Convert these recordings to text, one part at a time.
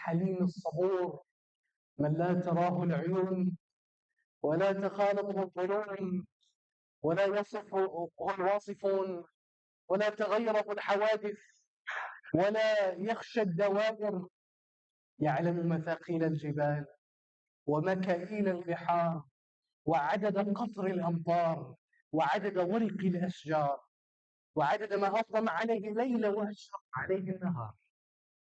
الحليم الصبور من لا تراه العيون ولا تخالطه الظنون ولا يصفه الواصفون ولا تغيره الحوادث ولا يخشى الدوائر، يعلم مثاقيل الجبال ومكائيل البحار وعدد قطر الأمطار وعدد ورق الأشجار وعدد ما أظلم عليه الليل وأشرق عليه النهار،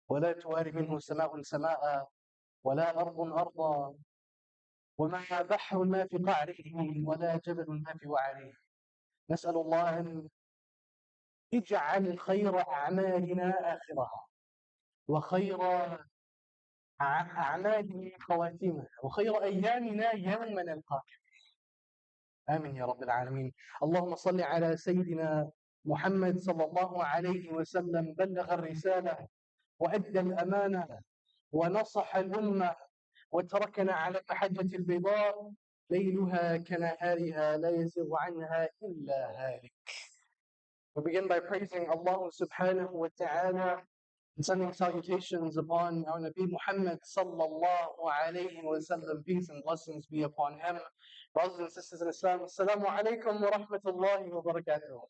ولا تواري منه سماء سماء ولا أرض أرضا وما بحر ما في قعره ولا جبل ما في وعره. نسأل الله أن يجعل خير أعمالنا آخرها وخير أعمالنا خواتيمها وخير أيامنا يوم نلقاك. آمين يا رب العالمين. اللهم صل على سيدنا محمد صلى الله عليه وسلم، بلغ الرسالة وأدى الأمانة ونصح الأمة وتركنا على المحجة البيضاء ليلها كنهارها لا يزيغ عنها إلا هالك. We begin by praising Allah subhanahu wa ta'ala and sending salutations upon our Nabi Muhammad sallallahu alayhi wa sallam. Peace and blessings be upon him. Brothers and sisters in Islam, assalamu alaikum wa rahmatullahi wa barakatuh.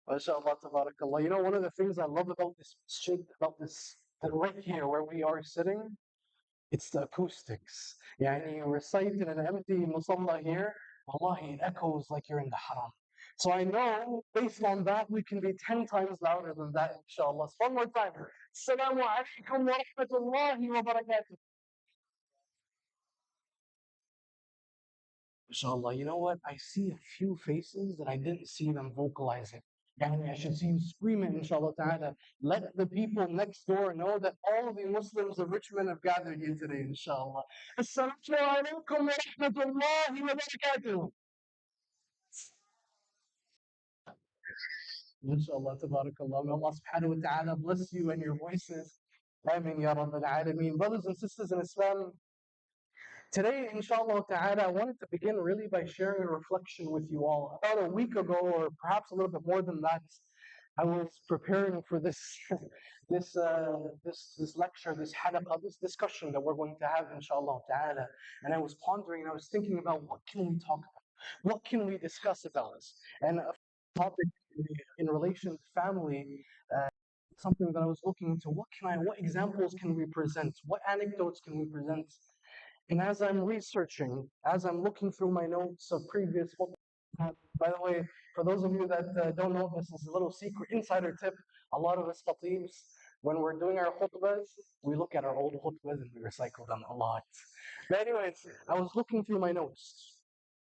MashaAllah, tabarakallah. You know, one of the things I love about this masjid, about this, that right here where we are sitting, it's the acoustics. Yani you recite in an empty musalla here, wallahi, it echoes like you're in the haram. So I know, based on that, we can be 10 times louder than that, inshallah. So one more time. Assalamu alaikum wa rahmatullahi wa barakatuh. Inshallah, you know what? I see a few faces that I didn't see them vocalizing. Yani I should see you screaming, inshallah ta'ala. Let the people next door know that all the Muslims of Richmond have gathered here today, inshallah. Assalamu alaikum wa rahmatullahi wa barakatuh. Inshallah, tabarakallah. May Allah subhanahu wa ta'ala bless you and your voices. Ameen ya Rabbil Alameen. Brothers and sisters in Islam, today, inshallah ta'ala, I wanted to begin really by sharing a reflection with you all. About a week ago, or perhaps a little bit more than that, I was preparing for this this lecture, this halaqah, this discussion that we're going to have, inshallah ta'ala. And I was pondering, and I was thinking about what can we talk about? What can we discuss about? And a topic in relation to family, something that I was looking into. What examples can we present? What anecdotes can we present? And as I'm researching, as I'm looking through my notes of previous by the way, for those of you that don't know, this is a little secret insider tip. A lot of us khatibs, when we're doing our khutbahs, we look at our old khutbahs and we recycle them a lot. But anyways, I was looking through my notes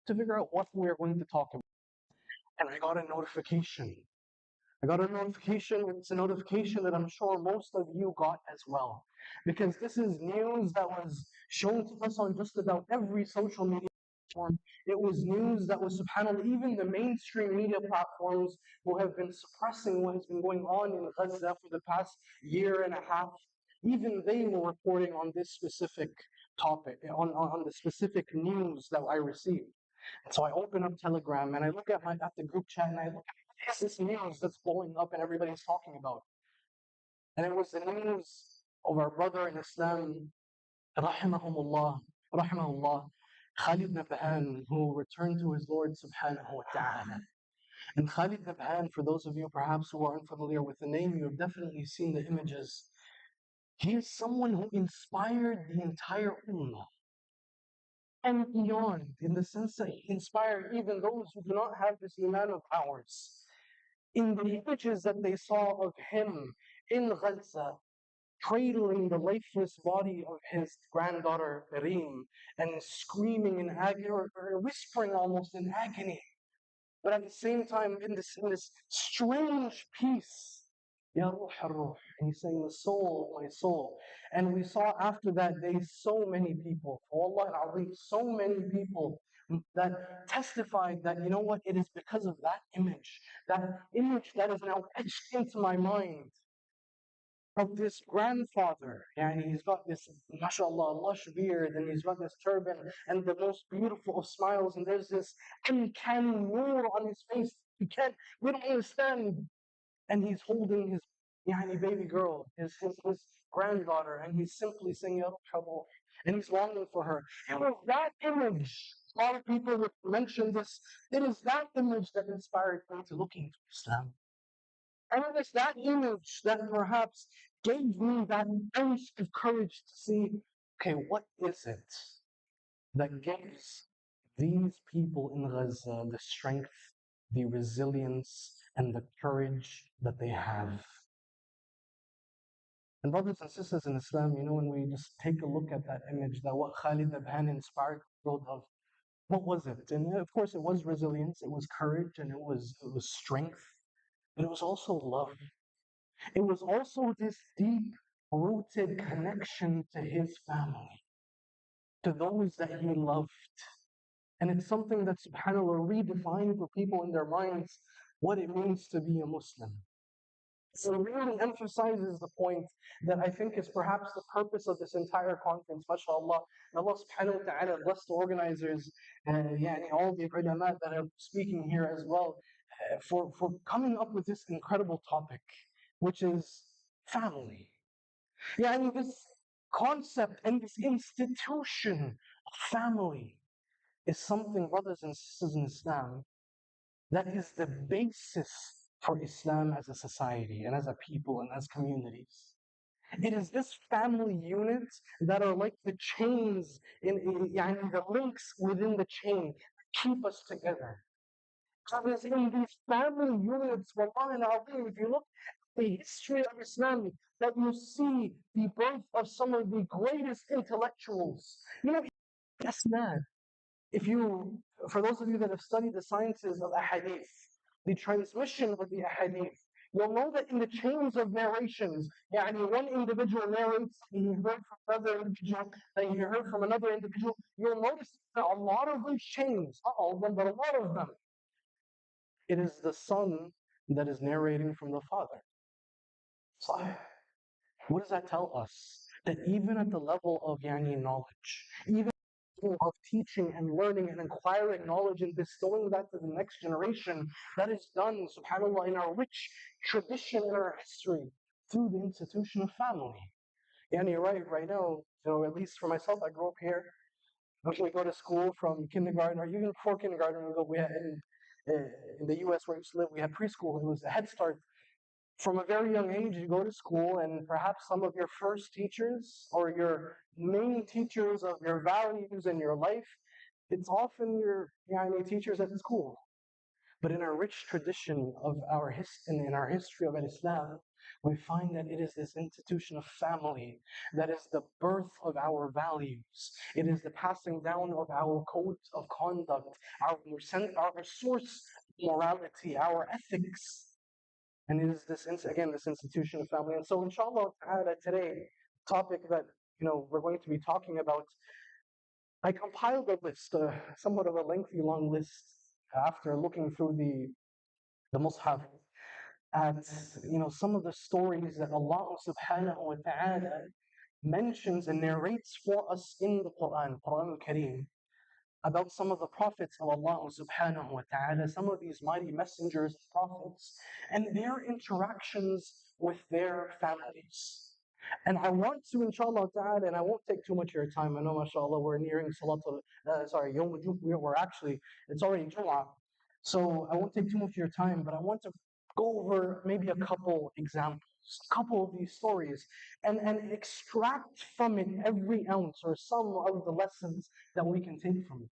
to figure out what we're going to talk about. And I got a notification. It's a notification that I'm sure most of you got as well. Because this is news that was shown to us on just about every social media platform. It was news that was, subhanAllah, even the mainstream media platforms who have been suppressing what has been going on in Gaza for the past year and a half, even they were reporting on this specific topic, on the specific news that I received. And so I open up Telegram and I look at the group chat and I look at this news that's blowing up and everybody's talking about. And it was the news of our brother in Islam, rahimahumullah, Khalid Nabhan, who returned to his Lord subhanahu wa ta'ala. And Khalid Nabhan, for those of you perhaps who are unfamiliar with the name, you have definitely seen the images. He is someone who inspired the entire ummah and beyond, in the sense that he inspired even those who do not have this iman of ours. In the images that they saw of him in Gaza, cradling the lifeless body of his granddaughter Reem and screaming in agony, or whispering almost in agony, but at the same time in this strange peace. Ya Ruh Ruh. And he's saying, the soul of my soul. And we saw after that day so many people, Allah al-Azim, so many people that testified that, you know what, it is because of that image that is now etched into my mind, of this grandfather. And he's got this, mashallah, lush beard, and he's got this turban, and the most beautiful of smiles, and there's this uncanny nur on his face. We don't understand. And he's holding his يعني baby girl, his granddaughter, and he's simply saying, Ya Rab, trouble, and he's longing for her. It was that image. A lot of people would mention this. It is that image that inspired me to look into Islam. And it is that image that perhaps gave me that ounce of courage to see, okay, what is it that gives these people in Gaza the strength, the resilience, and the courage that they have? And brothers and sisters in Islam, when we just take a look at that image, that what Khalid ibn inspired the world of, what was it? And of course, it was resilience, it was courage, and it was strength, but it was also love. It was also this deep rooted connection to his family, to those that he loved. And it's something that, subhanAllah, redefined for people in their minds what it means to be a Muslim. So it really emphasizes the point that I think is perhaps the purpose of this entire conference, mashallah. And Allah subhanahu wa ta'ala bless the organizers and all the ulama that are speaking here as well for coming up with this incredible topic, which is family. This concept and this institution of family is something, brothers and sisters in Islam, that is the basis for Islam as a society and as a people and as communities. It is this family units that are like the chains, the links within the chain that keep us together. It is in these family units, wallahi al-azim, if you look at the history of Islam, that you see the birth of some of the greatest intellectuals. That's mad. For those of you that have studied the sciences of ahadith, the transmission of the ahadith, you'll know that in the chains of narrations, one individual narrates, and you heard from another individual, then you heard from another individual, you'll notice that a lot of these chains, not all of them, but a lot of them, it is the son that is narrating from the father. So, what does that tell us? That even at the level of knowledge, even of teaching and learning and acquiring knowledge and bestowing that to the next generation, that is done, subhanAllah, in our rich tradition and our history through the institution of family. You're right now, at least for myself, I grew up here. We go to school from kindergarten, or even before kindergarten, we had in the US where we used to live, we had preschool. It was a head start. From a very young age, you go to school, and perhaps some of your first teachers or your main teachers of your values and your life, it's often your teachers at school. But in our rich tradition of in our history of Islam, we find that it is this institution of family that is the birth of our values. It is the passing down of our codes of conduct, our source of morality, our ethics. And it is this institution of family. And so inshallah ta'ala today, topic that we're going to be talking about, I compiled a list, somewhat of a lengthy long list after looking through the Mus'haf at some of the stories that Allah subhanahu wa ta'ala mentions and narrates for us in the Quran al-Kareem, about some of the prophets of Allah subhanahu wa ta'ala, some of these mighty messengers and prophets, and their interactions with their families. And I want to, inshallah ta'ala, and I won't take too much of your time. I know, mashallah, we're nearing Salatul, Yawm al-Jumu'ah, we're actually, it's already Jumu'ah. So I won't take too much of your time, but I want to go over maybe a couple examples, a couple of these stories, and extract from it every ounce or some of the lessons that we can take from it.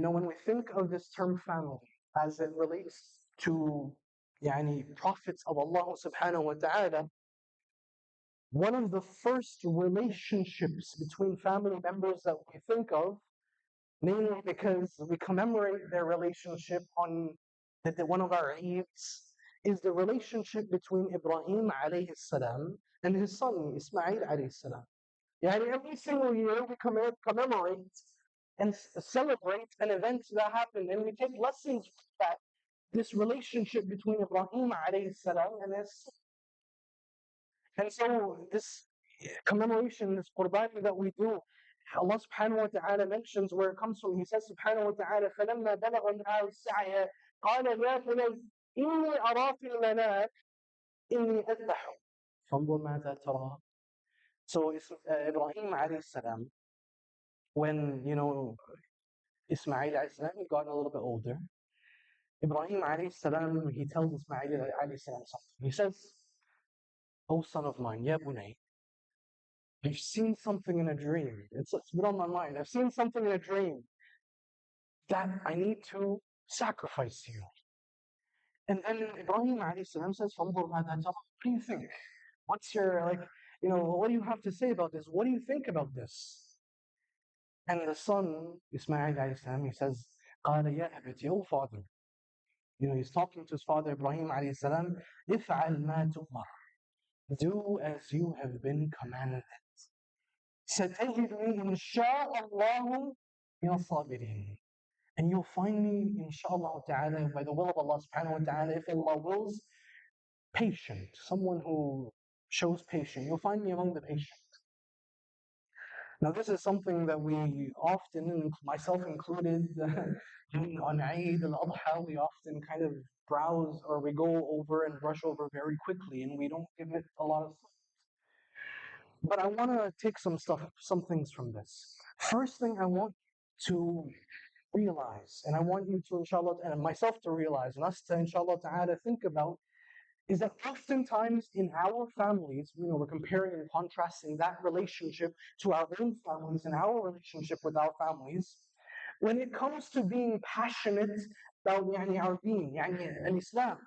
When we think of this term family as it relates to prophets of Allah subhanahu wa ta'ala, one of the first relationships between family members that we think of, namely because we commemorate their relationship on one of our Eids, is the relationship between Ibrahim alayhi salam and his son Ismail alayhi salam. Every single year we commemorate and celebrate an event that happened, and we take lessons from that. This relationship between Ibrahim alayhi salam and his son. And so this commemoration, this qurbani that we do, Allah subhanahu wa ta'ala mentions where it comes from. He says subhanahu wa ta'ala, فَلَمَّا بَلَغَ مَعَهُ السَّعْيَ قَالَ يَا بُنَيَّ إِنِّي أَرَىٰ فِي الْمَنَامِ إني أذبح فانظر ماذا ترى. So Ibrahim alayhi salam, when Ismail alayhi salam he got a little bit older, Ibrahim alayhi salam he tells Ismail alayhi salam something. He says, "O son of mine, ya bunay, I've seen something in a dream. It's been on my mind. I've seen something in a dream that I need to sacrifice you." And then Ibrahim alayhi salam says, "Fanzur mada tara." What do you think? What's your what do you have to say about this? What do you think about this? And the son, Ismail alayhi salam, he says, قال يا أبتي, O father. He's talking to his father Ibrahim alayhi salam, افعل ما تؤمر. Do as you have been commanded. ستجدني إن شاء الله من الصابرين. And you'll find me, inshallah ta'ala, by the will of Allah subhanahu wa ta'ala, if Allah wills, patient, someone who shows patience. You'll find me among the patient. Now, this is something that we often, myself included, on Eid al-Adha, we often kind of browse or we go over and brush over very quickly and we don't give it a lot of thought. But I want to take some things from this. First thing I want to realize, and I want you to, inshallah, and myself to realize, and us to, inshallah ta'ala, think about, is that oftentimes in our families, we're comparing and contrasting that relationship to our own families and our relationship with our families. When it comes to being passionate about our deen, al-Islam,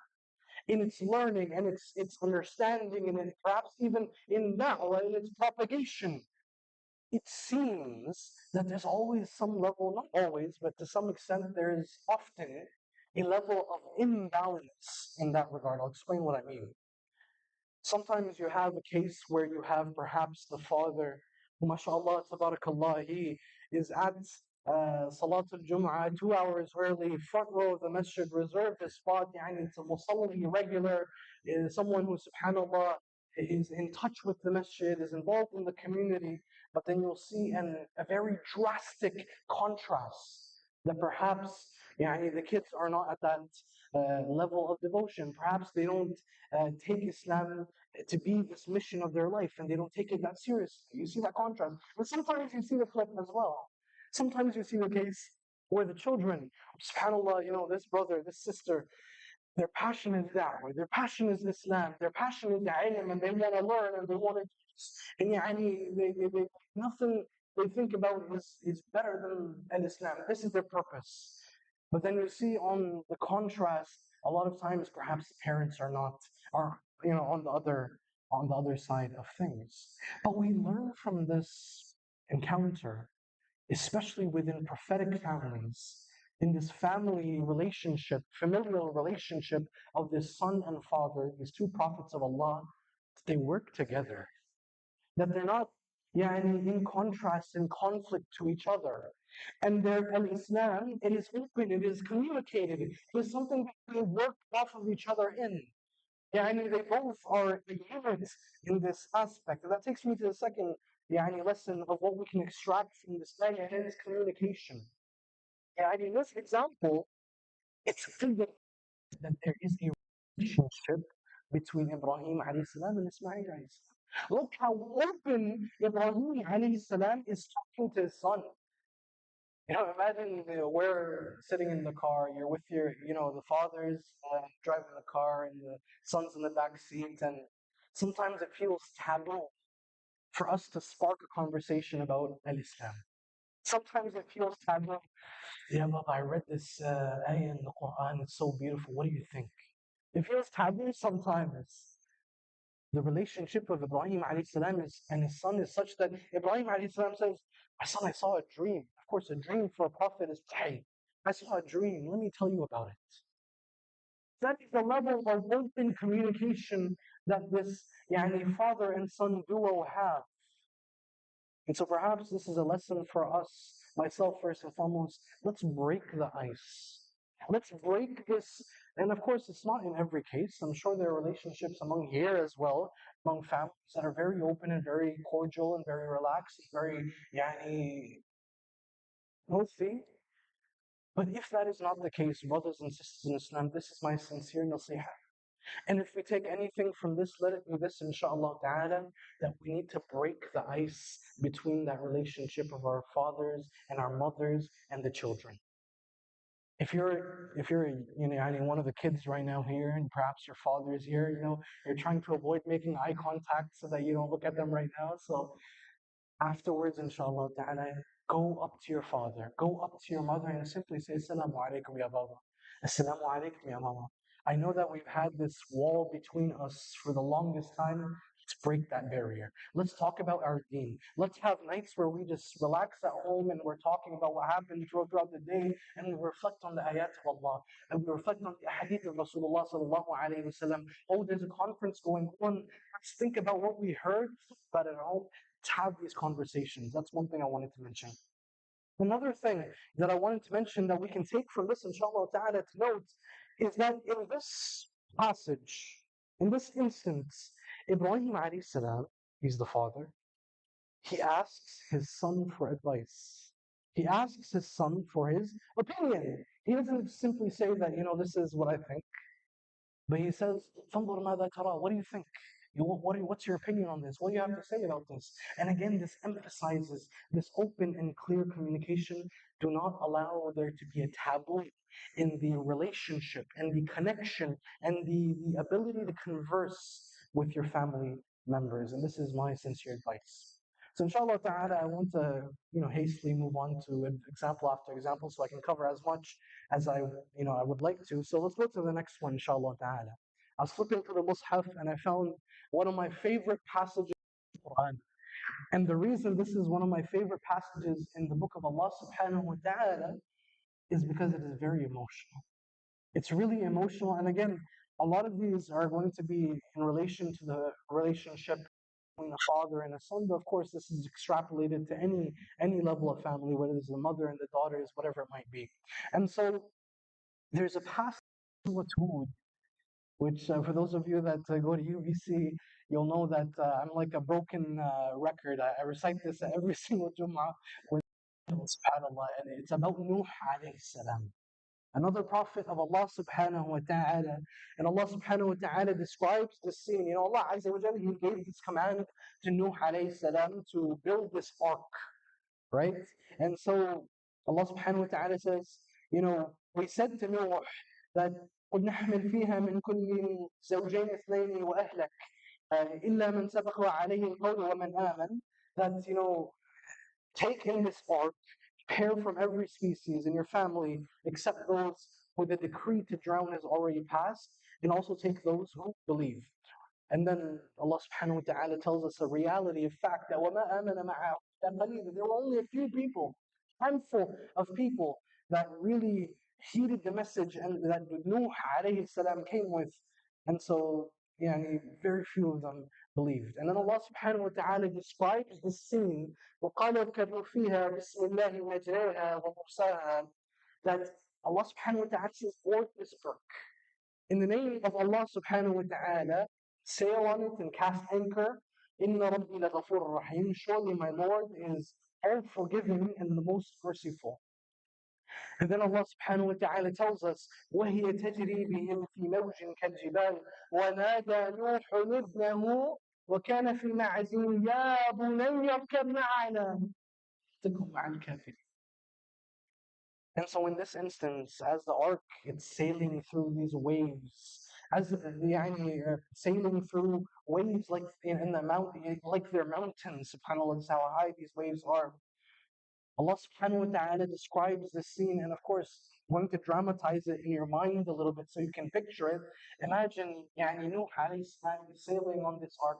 in its learning and its understanding and perhaps even in da'wah, in its propagation, it seems that there's always some level, not always, but to some extent, there is often a level of imbalance in that regard. I'll explain what I mean. Sometimes you have a case where you have perhaps the father, who mashallah, tabarakallah, he is at Salatul Jum'ah 2 hours early, front row of the masjid, reserved his spot, it's a musalli, regular, is someone who subhanallah is in touch with the masjid, is involved in the community, but then you'll see a very drastic contrast that perhaps the kids are not at that level of devotion. Perhaps they don't take Islam to be this mission of their life and they don't take it that seriously. You see that contrast. But sometimes you see the flip as well. Sometimes you see the case where the children, subhanAllah, this brother, this sister, their passion is da'wah, their passion is Islam, their passion is ilm, and they want to learn and they want to, and nothing they think about is better than al-Islam. This is their purpose. But then you see on the contrast, a lot of times perhaps the parents are on the other side of things. But we learn from this encounter, especially within prophetic families, in this family relationship, familial relationship of this son and father, these two prophets of Allah, they work together. That they're not in contrast, in conflict to each other. And their al-Islam, it is open, it is communicated, it is something that they work off of each other in. They both are a unit in this aspect. And that takes me to the second lesson of what we can extract from this ayah, and it is communication. In this example, it's clear that there is a relationship between Ibrahim alayhi salam and Ismail alayhi salam. Look how open Ibrahim alayhi salam is talking to his son. Imagine we're sitting in the car, you're with the father's driving the car and the son's in the back seat, and sometimes it feels taboo for us to spark a conversation about al-Islam. Sometimes it feels taboo. Yeah, Baba, I read this ayah in the Quran, it's so beautiful. What do you think? It feels taboo sometimes. The relationship of Ibrahim alayhi salam and his son is such that Ibrahim alayhi salam says, "My son, I saw a dream." Of course, a dream for a prophet is wahy. I saw a dream. Let me tell you about it. That is the level of open communication that this father and son duo have. And so perhaps this is a lesson for us, myself first and foremost. Let's break the ice. Let's break this. And of course, it's not in every case. I'm sure there are relationships among here as well, among families that are very open and very cordial and very relaxed and very healthy. But if that is not the case, brothers and sisters in Islam, this is my sincere nasiha. And if we take anything from this, let it be this, inshallah ta'ala, that we need to break the ice between that relationship of our fathers and our mothers and the children. If you're one of the kids right now here, and perhaps your father is here, you're trying to avoid making eye contact so that you don't look at them right now. So afterwards, inshallah ta'ala, go up to your father, go up to your mother and simply say, Assalamu alaikum ya baba. Assalamu alaikum ya mama. I know that we've had this wall between us for the longest time. Let's break that barrier. Let's talk about our deen. Let's have nights where we just relax at home and we're talking about what happened throughout the day, and we reflect on the ayat of Allah, and we reflect on the hadith of Rasulullah sallallahu alayhi wasallam. Oh, there's a conference going on. Let's think about what we heard, but at home, let's have these conversations. That's one thing I wanted to mention. Another thing that I wanted to mention that we can take from this, inshallah ta'ala, to note, is that in this passage, in this instance, Ibrahim alayhi salam, he's the father, he asks his son for advice. He asks his son for his opinion. He doesn't simply say that, this is what I think. But he says, فَانْظُرْ مَاذَا تَرَى. What do you think? What's your opinion on this? What do you have to say about this? And again, this emphasizes this open and clear communication. Do not allow there to be a taboo in the relationship and the connection and the ability to converse with your family members. And this is my sincere advice. So inshallah ta'ala, I want to hastily move on to example after example so I can cover as much as I would like to. So let's go to the next one, inshallah ta'ala. I was flipping through the Mus'haf and I found one of my favorite passages in the Quran. And the reason this is one of my favorite passages in the book of Allah subhanahu wa ta'ala is because it is very emotional. It's really emotional. And again, a lot of these are going to be in relation to the relationship between a father and a son, but of course this is extrapolated to any level of family, whether it's the mother and the daughters, whatever it might be. And so there's a passage in Hud, which for those of you that go to UVC, you'll know that I'm like a broken record. I recite this every single Jum'ah with subhanAllah, and it's about Nuh alayhi salam, another prophet of Allah subhanahu wa ta'ala. And Allah subhanahu wa ta'ala describes the scene. Allah Azza wa Jalla, He gave this command to Nuh alayhi salam to build this ark, right? And so Allah subhanahu wa ta'ala says, we said to Nuh that قُلْ نَحْمِلْ فِيهَا مِنْ كُلٍّ زَوْجَيْنِ اثْنَيْنِ وَأَهْلَكَ إِلَّا مَنْ سَبَقَ عَلَيْهِ الْقَوْلُ وَمَنْ آمَنَ. That, take in this ark, pair from every species in your family, except those who the decree to drown has already passed, and also take those who believe. And then Allah subhanahu wa ta'ala tells us a reality, a fact that وَمَا آمَنَ مَعَهُ there were only a few people, handful of people that really heeded the message and that Nuh alayhi salam came with. And so, very few of them believed. And then Allah subhanahu wa ta'ala describes the scene, وَقَالَ ارْكَبُوا فِيهَا بِسْمِ اللَّهِ مَجْرَاهَا وَمُرْسَاهَا, that Allah subhanahu wa ta'ala says, board this ark. In the name of Allah subhanahu wa ta'ala, sail on it and cast anchor. Inna Rabbi laghafur rahim. Surely my Lord is all forgiving and the most merciful. And then Allah subhanahu wa ta'ala tells us, وَهِيَ تَجْرِي بِهِمْ فِي مَوْجٍ كَالْجِبَالِ وَنَادَى نُوحٌ ابْنَهُ وَكَانَ فِي الْمَعْزِلِ يَا بُنَيَّ ارْكَبْ مَعَنَا تَكُنْ مَعَ الْكَافِرِينَ. And so in this instance, as the ark, it's sailing through these waves, as sailing through waves like in the mountain, like they're mountains, subhanAllah, that's how high these waves are. Allah subhanahu wa ta'ala describes this scene, and of course, going to dramatize it in your mind a little bit so you can picture it. Imagine Nuh alayhi salam sailing on this ark,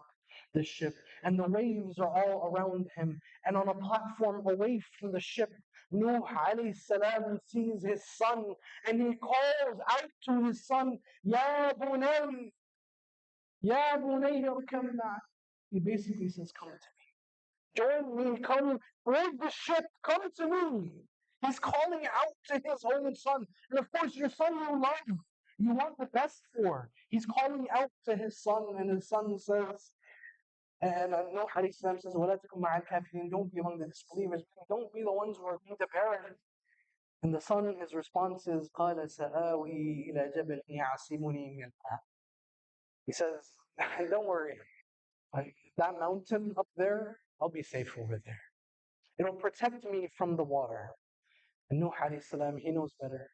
this ship, and the waves are all around him, and on a platform away from the ship, Nuh alayhi salam sees his son, and he calls out to his son, Ya bunay, Ya bunay, he basically says, come to me. Join me, come, rig the ship, come to me. He's calling out to his own son. And of course, your son you love, you want the best for. He's calling out to his son, and his son says, and Nuh alayhi salam says, وَلَا تَكُنْ مَعَ الْكَافِرِينَ, don't be among the disbelievers, don't be the ones who are being departed. And the son, his response is, قَالَ سَآوِي إِلَى جَبَلٍ يَعْصِمُنِي مِنَ الْمَاءِ. He says, don't worry, like, that mountain up there, I'll be safe over there. It'll protect me from the water. And Nuh alayhi salam, he knows better.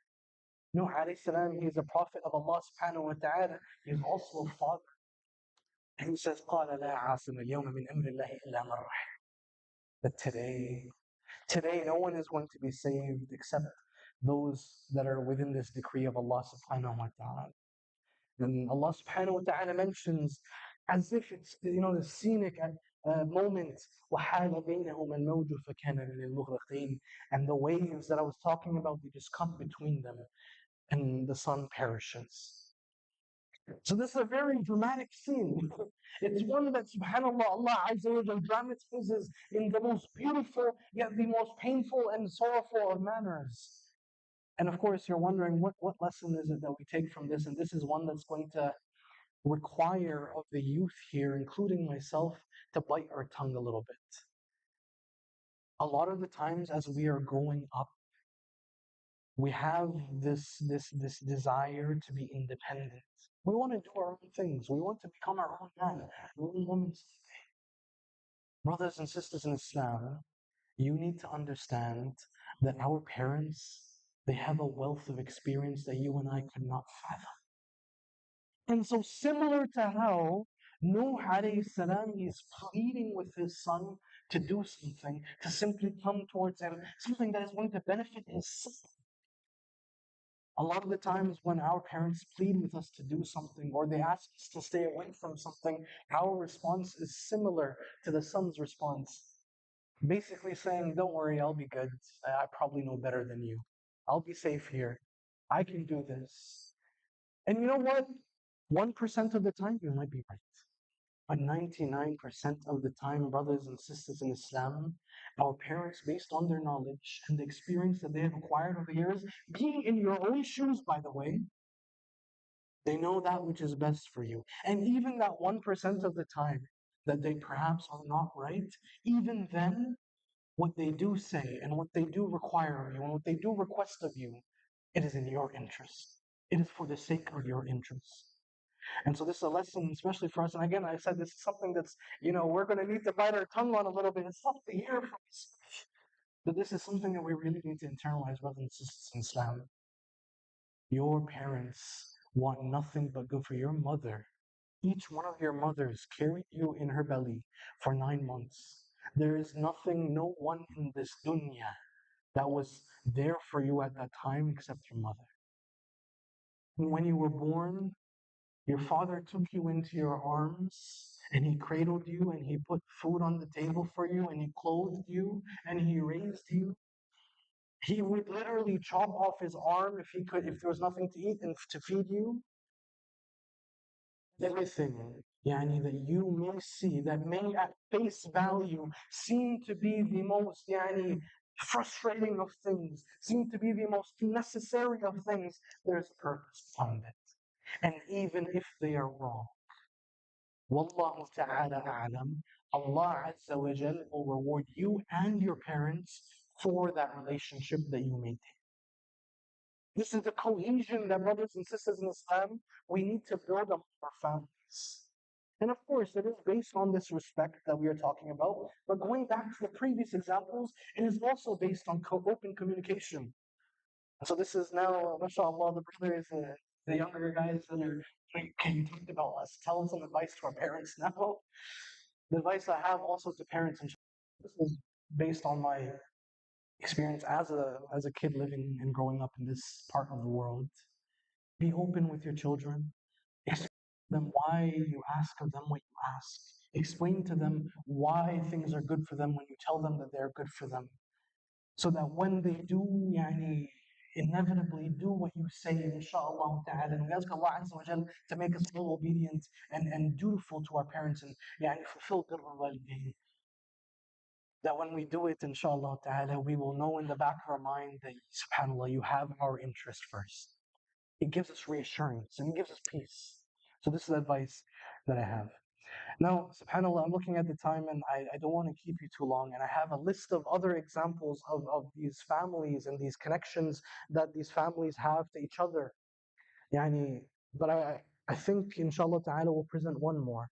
Nuh alayhi salam, he's a prophet of Allah subhanahu wa ta'ala. He's also a father. And he says, قَالَ لَا عَاصِمَ الْيَوْمَ مِنْ أَمْرِ اللَّهِ إِلَّا مَنْ رَحِمَ. That today no one is going to be saved except those that are within this decree of Allah subhanahu wa ta'ala. And Allah subhanahu wa ta'ala mentions as if it's, the scenic moment, وَحَالَ بَيْنَهُمَا الْمَوْجُ فَكَانَ مِنَ الْمُغْرَقِينَ. And the waves that I was talking about, they just come between them and the son perishes. So this is a very dramatic scene. It's one that subhanAllah, Allah Azza wa Jal dramatizes in the most beautiful, yet the most painful and sorrowful of manners. And of course, you're wondering, what lesson is it that we take from this? And this is one that's going to require of the youth here, including myself, to bite our tongue a little bit. A lot of the times as we are growing up, we have this desire to be independent. We want to do our own things. We want to become our own man, our own woman. Brothers and sisters in Islam, you need to understand that our parents, they have a wealth of experience that you and I could not fathom. And so similar to how Nuh alayhi salam is pleading with his son to do something, to simply come towards him, something that is going to benefit his son. A lot of the times when our parents plead with us to do something or they ask us to stay away from something, our response is similar to the son's response. Basically saying, don't worry, I'll be good. I probably know better than you. I'll be safe here. I can do this. And you know what? 1% of the time, you might be right. But 99% of the time, brothers and sisters in Islam, our parents, based on their knowledge and the experience that they have acquired over the years, being in your own shoes, by the way, they know that which is best for you. And even that 1% of the time that they perhaps are not right, even then, what they do say and what they do require of you and what they do request of you, it is in your interest. It is for the sake of your interest. And so this is a lesson, especially for us. And again, I said this is something that's, we're going to need to bite our tongue on a little bit. It's tough to hear from us. But this is something that we really need to internalize, brothers and sisters in Islam. Your parents want nothing but good for your mother. Each one of your mothers carried you in her belly for 9 months. There is nothing, no one in this dunya that was there for you at that time except your mother. And when you were born, your father took you into your arms and he cradled you and he put food on the table for you and he clothed you and he raised you. He would literally chop off his arm if there was nothing to eat and to feed you. Everything, that you may see, that may at face value seem to be the most, frustrating of things, seem to be the most necessary of things, there's purpose behind it. And even if they are wrong, Wallahu ta'ala a'lam, Allah Azza wa Jal will reward you and your parents for that relationship that you maintain. This is the cohesion that brothers and sisters in Islam, we need to build among our families. And of course, it is based on this respect that we are talking about. But going back to the previous examples, it is also based on open communication. So this is now, mashallah, the brothers, the younger guys that are, can you talk about us? Tell us some advice to our parents now. The advice I have also to parents, and this is based on my experience as a kid living and growing up in this part of the world. Be open with your children. Explain to them why you ask of them what you ask. Explain to them why things are good for them when you tell them that they're good for them. So that when they do, inevitably do what you say, inshallah ta'ala. And we ask Allah Azza wa Jal to make us all obedient and dutiful to our parents and fulfill birr al-walidain. That when we do it, inshallah ta'ala, we will know in the back of our mind that, subhanAllah, you have our interest first. It gives us reassurance and it gives us peace. So this is the advice that I have. Now, subhanAllah, I'm looking at the time and I don't want to keep you too long. And I have a list of other examples of these families and these connections that these families have to each other. Yani, but I think inshallah ta'ala we'll present one more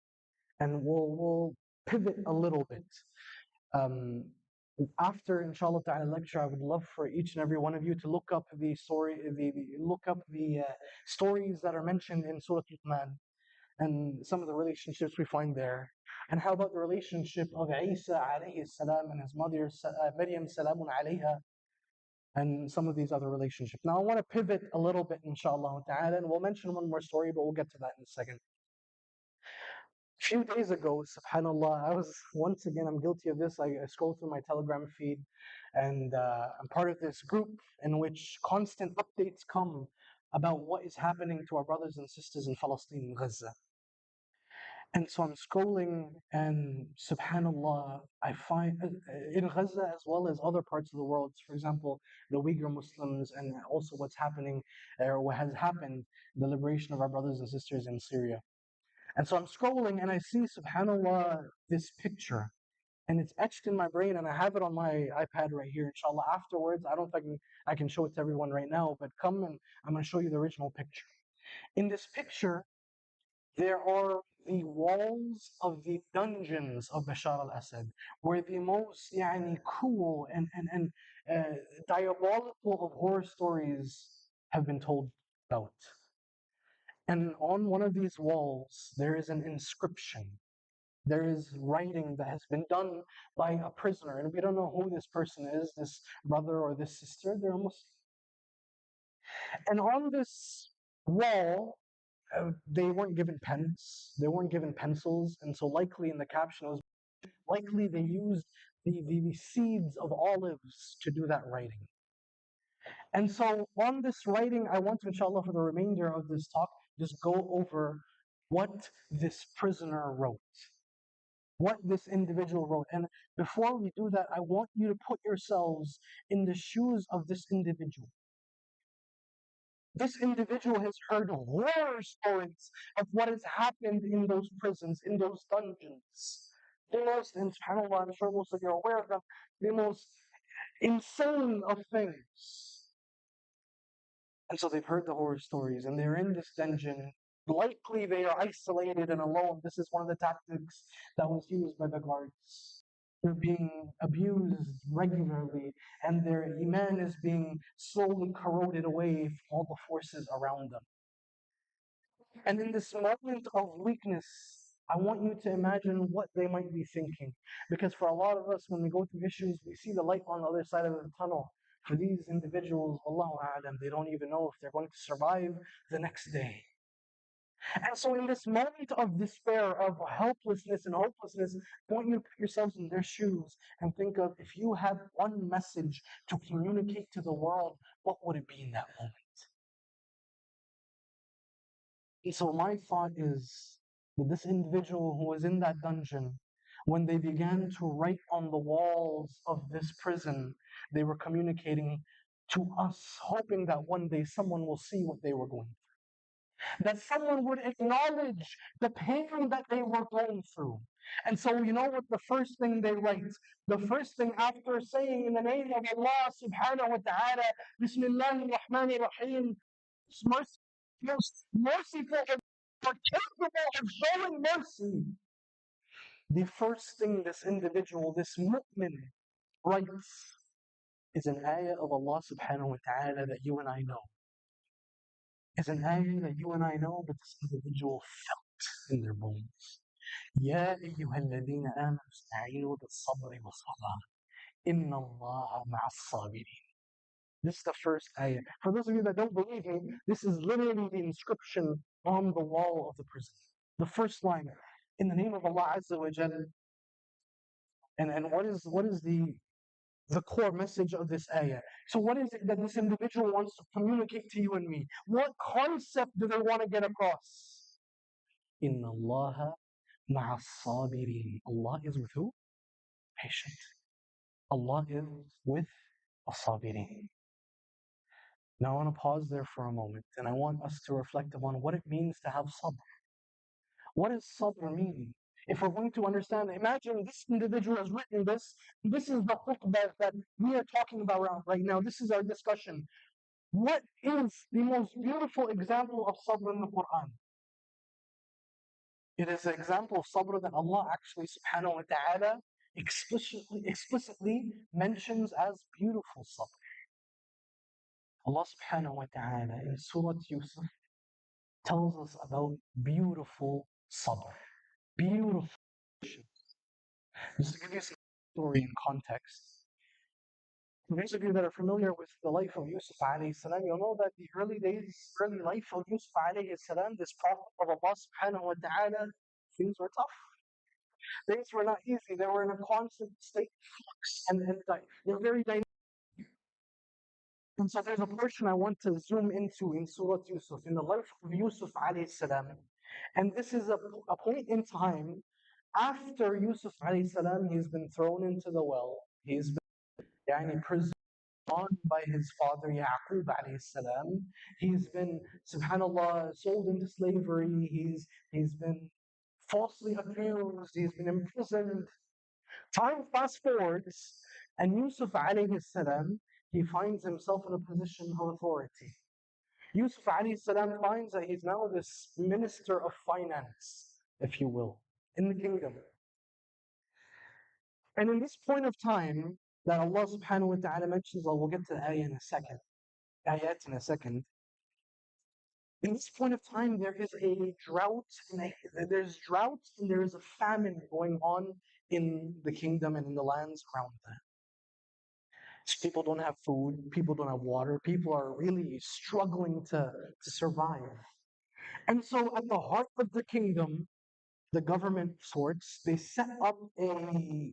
and we'll pivot a little bit. Um, After inshallah ta'ala lecture, I would love for each and every one of you to look up the stories that are mentioned in Surah Luqman and some of the relationships we find there. And how about the relationship of Isa alayhi salam and his mother Maryam salamun alayha, and some of these other relationships. Now I want to pivot a little bit inshallah ta'ala, and we'll mention one more story, but we'll get to that in a second. A few days ago, subhanAllah, I was, once again, I'm guilty of this. I scroll through my Telegram feed, and I'm part of this group in which constant updates come about what is happening to our brothers and sisters in Palestine, in Gaza. And so I'm scrolling, and subhanAllah, I find in Gaza as well as other parts of the world, for example, the Uyghur Muslims, and also what's happening, or what has happened, the liberation of our brothers and sisters in Syria. And so I'm scrolling and I see, subhanAllah, this picture. And it's etched in my brain, and I have it on my iPad right here, inshallah. Afterwards, I don't think I can show it to everyone right now, but come and I'm going to show you the original picture. In this picture, there are the walls of the dungeons of Bashar al-Assad, where the most cruel and diabolical of horror stories have been told about. And on one of these walls, there is an inscription. There is writing that has been done by a prisoner, and we don't know who this person is, this brother or this sister. They're Muslim. And on this wall, they weren't given pens, they weren't given pencils, and so likely in the caption it was likely they used the seeds of olives to do that writing. And so on this writing, I want to, inshallah, for the remainder of this talk, just go over what this prisoner wrote, what this individual wrote. And before we do that, I want you to put yourselves in the shoes of this individual. This individual has heard horror stories of what has happened in those prisons, in those dungeons. The most, and subhanAllah, I'm sure most of you are aware of them, the most insane of things. And so they've heard the horror stories, and they're in this dungeon. Likely they are isolated and alone. This is one of the tactics that was used by the guards. They're being abused regularly, and their iman is being slowly corroded away from all the forces around them. And in this moment of weakness, I want you to imagine what they might be thinking. Because for a lot of us, when we go through issues, we see the light on the other side of the tunnel. For these individuals, Allahu A'lam, they don't even know if they're going to survive the next day. And so in this moment of despair, of helplessness and hopelessness, I want you to put yourselves in their shoes and think of, if you had one message to communicate to the world, what would it be in that moment? And so my thought is that this individual who was in that dungeon, when they began to write on the walls of this prison, they were communicating to us, hoping that one day someone will see what they were going through, that someone would acknowledge the pain that they were going through. And so, you know what the first thing they write? The first thing after saying, in the name of Allah subhanahu wa ta'ala, Bismillah ar-Rahman ar-Rahim, most merciful and capable of showing mercy. The first thing this individual, this mu'min, writes is an ayah of Allah subhanahu wa ta'ala that you and I know. Is an ayah that you and I know, but this individual felt in their bones. يا أيها الذين آمنوا استعينوا بالصبر والصلاة إن الله مع الصابرين. This is the first ayah. For those of you that don't believe me, this is literally the inscription on the wall of the prison. The first line, in the name of Allah Azza wa Jal. And what is the core message of this ayah? So what is it that this individual wants to communicate to you and me? What concept do they want to get across? Inna Allah ma'a sabirin. Allah is with who? Patient. Allah is with as-sabirin. Now I want to pause there for a moment, and I want us to reflect upon what it means to have sabr. What does sabr mean? If we're going to understand, imagine this individual has written this. This is the khutbah that we are talking about right now. This is our discussion. What is the most beautiful example of sabr in the Quran? It is an example of sabr that Allah actually subhanahu wa ta'ala explicitly mentions as beautiful sabr. Allah subhanahu wa ta'ala in Surah Yusuf tells us about beautiful sabr. Beautiful. Just to give you some story and context. For those of you that are familiar with the life of Yusuf alayhi salam, you'll know that the early days, early life of Yusuf alayhi salam, this prophet of Allah subhanahu wa ta'ala, things were tough. Things were not easy. They were in a constant state of flux and they're very dynamic. And so there's a portion I want to zoom into in Surah Yusuf, in the life of Yusuf alayhi salam. And this is a point in time after Yusuf alayhi salam, he's been thrown into the well. He's been preserved by his father Yaqub alayhi salam. He's been, subhanAllah, sold into slavery. He's been falsely accused. He's been imprisoned. Time fast forwards, and Yusuf alayhi salam, he finds himself in a position of authority. Yusuf alayhi salam finds that he's now this minister of finance, if you will, in the kingdom. And in this point of time that Allah subhanahu wa ta'ala mentions, we'll get to the ayat in a second. In this point of time, there is a drought, there's drought and there is a famine going on in the kingdom and in the lands around them. So people don't have food, people don't have water, people are really struggling to survive. And so at the heart of the kingdom, the government of sorts, they set up a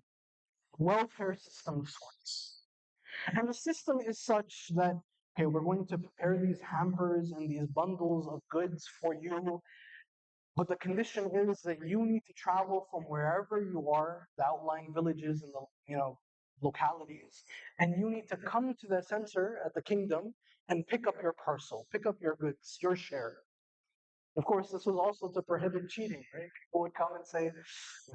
welfare system of sorts. And the system is such that, okay, we're going to prepare these hampers and these bundles of goods for you, but the condition is that you need to travel from wherever you are, the outlying villages and the localities, and you need to come to the center at the kingdom and pick up your parcel, pick up your goods, your share. Of course, this was also to prohibit cheating, right? People would come and say,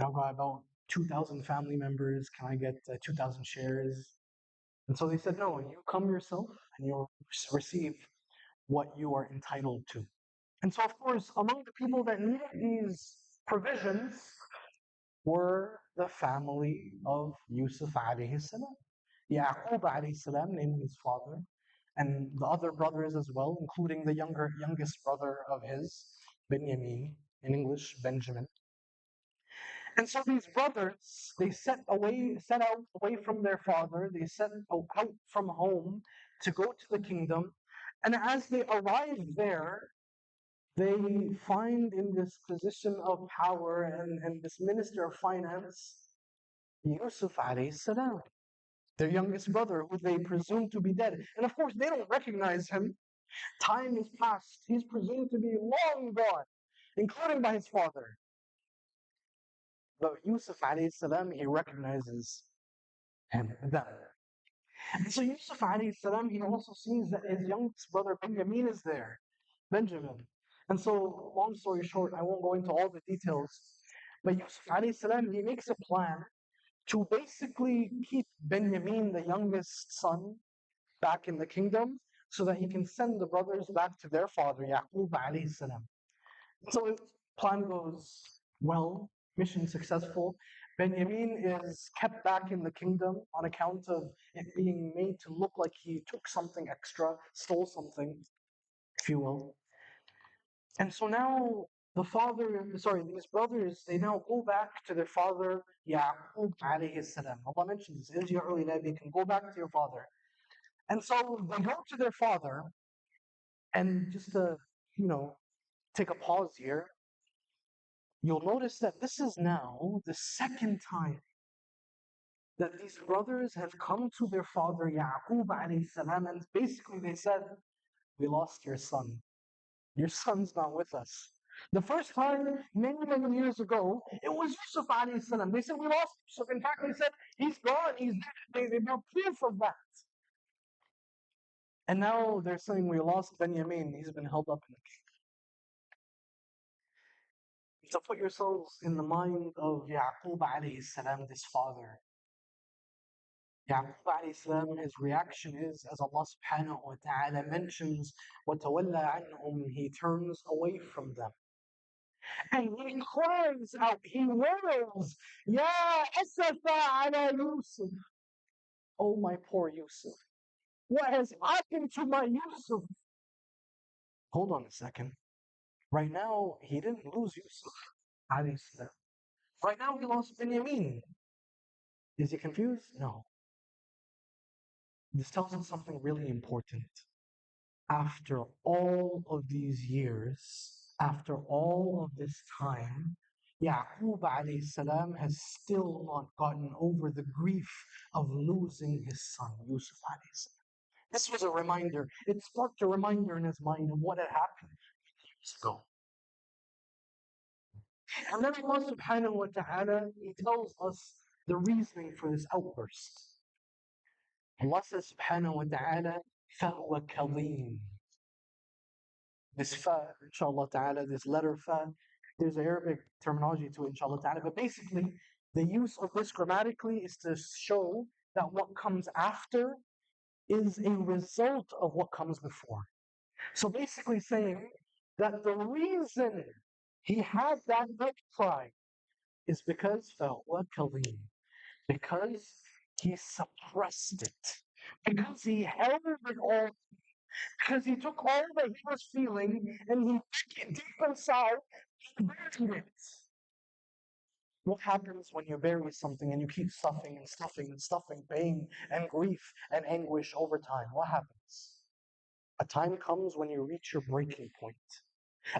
I've got about 2,000 family members, can I get 2,000 shares? And so they said, no, you come yourself and you'll receive what you are entitled to. And so, of course, among the people that needed these provisions were the family of Yusuf alayhi salam. Yaqub alayhi salam, namely his father, and the other brothers as well, including the youngest brother of his, Benjamin, in English, Benjamin. And so these brothers, they set out away from their father, they set out from home to go to the kingdom. And as they arrive there, they find in this position of power and this minister of finance, Yusuf alayhi salam, their youngest brother, who they presume to be dead. And of course, they don't recognize him. Time has passed. He's presumed to be long gone, including by his father. But Yusuf alayhi salam, he recognizes him, them. And so Yusuf alayhi salam, he also sees that his youngest brother Benjamin is there. Benjamin. And so, long story short, I won't go into all the details, but Yusuf alayhi salam, he makes a plan to basically keep Benjamin, the youngest son, back in the kingdom so that he can send the brothers back to their father, Yaqub alayhi salam. So the plan goes well, mission successful. Benjamin is kept back in the kingdom on account of it being made to look like he took something extra, stole something, if you will. And so now these brothers, they now go back to their father, Yaqub alayhi salam. Allah mentions this, you can go back to your father. And so they go to their father, and just to, take a pause here, you'll notice that this is now the second time that these brothers have come to their father Yaqub alayhi salam, and basically they said, we lost your son. Your son's not with us. The first time, many, many years ago, it was Yusuf alayhi salam. They said, we lost Yusuf. In fact, they said, he's gone, he's dead. They brought proof of that. And now they're saying, we lost Benjamin. He's been held up in the cave. So put yourselves in the mind of Yaqub alayhi salam, this father. Yaqub alayhi salam, his reaction is, as Allah subhanahu wa ta'ala mentions, وَتَوَلَّى عَنْهُمْ, he turns away from them. And he cries out, he wails, Ya Asafa ala Yusuf. Oh, my poor Yusuf. What has happened to my Yusuf? Hold on a second. Right now, he didn't lose Yusuf. alayhi salam. Right now, he lost Benjamin. Is he confused? No. This tells us something really important. After all of these years, after all of this time, Yaqub alayhi salam has still not gotten over the grief of losing his son, Yusuf alayhi salam. This was a reminder. It sparked a reminder in his mind of what had happened years ago. And then Allah subhanahu wa ta'ala, He tells us the reasoning for this outburst. Allah says subhanahu wa ta'ala, فَهُوَ كَظِيمٌ. This fa, inshallah ta'ala, this letter fa, there's Arabic terminology to it, inshallah ta'ala, but basically, the use of this grammatically is to show that what comes after is a result of what comes before. So basically saying that the reason he had that outcry is because فَهُوَ كَظِيمٌ, because he suppressed it, because he held it all, because he took all that he was feeling and he took it deep inside, he buried it. What happens when you bury something and you keep stuffing and stuffing and stuffing pain and grief and anguish over time? What happens? A time comes when you reach your breaking point.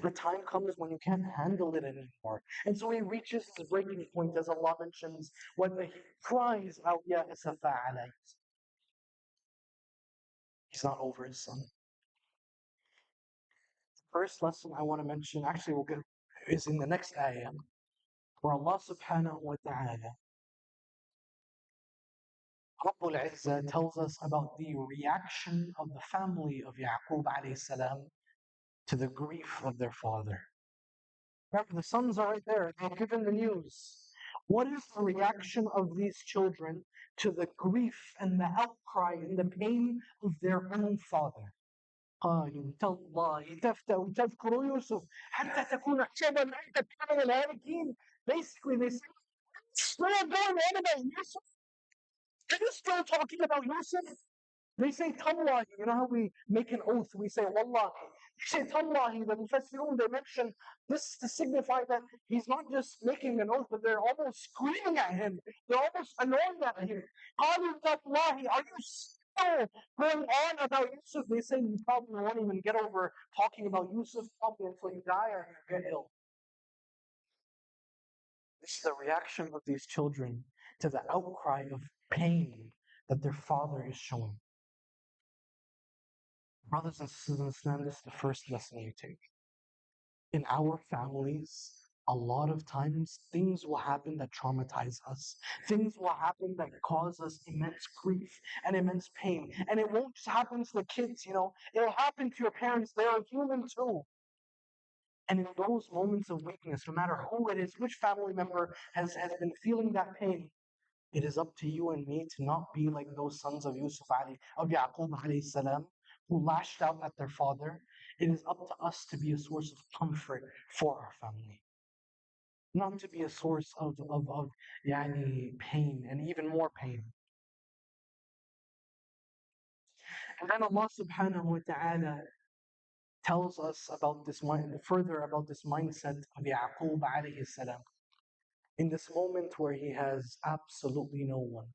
A time comes when you can't handle it anymore. And so he reaches his breaking point, as Allah mentions, when he cries out, Ya Asafa alayhi. He's not over his son. First lesson I want to mention, actually we'll get, is in the next ayah, where Allah subhanahu wa ta'ala, Rabbul Izzah, tells us about the reaction of the family of Yaqub alayhi salam to the grief of their father. Remember, the sons are right there, they're given the news. What is the reaction of these children to the grief and the outcry and the pain of their own father? قالوا تالله تفتأ تذكر يوسف حتى تكون حسبا أنت من الهالكين. Basically, they say, still going on about Yusuf? Are you still talking about Yusuf? They say Tallahi. You know how we make an oath? We say Wallahi. They say Tallahi. The Mufassirun, they mention this to signify that he's not just making an oath, but they're almost screaming at him. They're almost annoyed at him. قالوا تالله. Are you still going on about Yusuf? They say you probably won't even get over talking about Yusuf probably until you die or you get ill. This is the reaction of these children to the outcry of pain that their father is showing. Brothers and sisters in Islam, this is the first lesson you take. In our families, a lot of times things will happen that traumatize us. Things will happen that cause us immense grief and immense pain. And it won't just happen to the kids, it'll happen to your parents. They are human too. And in those moments of weakness, no matter who it is, which family member has been feeling that pain, it is up to you and me to not be like those sons of of Yaqub alayhi salam, who lashed out at their father. It is up to us to be a source of comfort for our family. Not to be a source of pain and even more pain. And then Allah subhanahu wa ta'ala tells us about this further about this mindset of Yaqub alayhi salam. In this moment where he has absolutely no one.